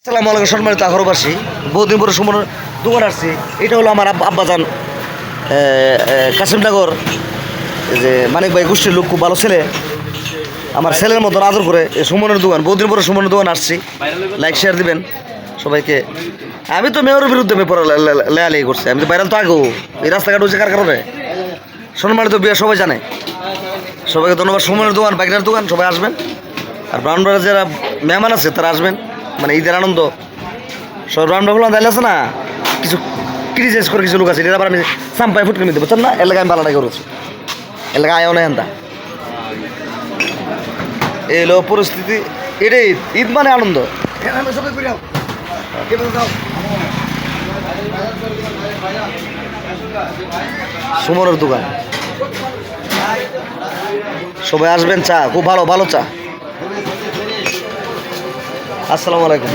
আসসালামু আলাইকুম সম্মানিত আখরবাসী, বহুদিন পরে সুমনের দোকান আসছি। এটা হলো আমার আব্বাজান কাশিমনগর, যে মানিক ভাই গোষ্ঠীর লোক, খুব ভালো ছেলে, আমার ছেলের মতন আদর করে। সুমনের দোকান, বহুদিন পরে সুমনের দোকান আসছি। লাইক শেয়ার দিবেন সবাইকে। আমি তো মেয়রের বিরুদ্ধে পেপার লেয়ালেই করছি, আমি তো বাইরাল তো আগেও। এই রাস্তাঘাট হচ্ছে কার কারণে? সম্মানিত বিয়ে সবাই জানে। সবাইকে ধন্যবাদ। সুমনের দোকান, বাইকের দোকান, সবাই আসবেন। আর ব্রাউনবাড়ার যারা মেহমান আছে তারা আসবেন, মানে ঈদের আনন্দ। সব রান্নাগুলো দাইলে আছে না, কিছু ক্রিজেস করে কিছু লোক আছে, এটা আবার আমি সাম্পাই ফুটকে নিতে বুঝছেন না, এলাকায় আমি ভালো করছি, এলাকায় আয়ও নেই এনতা। এই হলো পরিস্থিতি, এটাই ঈদ মানে আনন্দ। সুমনের দোকান, সবাই আসবেন। চা খুব ভালো ভালো চা। আসসালামু আলাইকুম।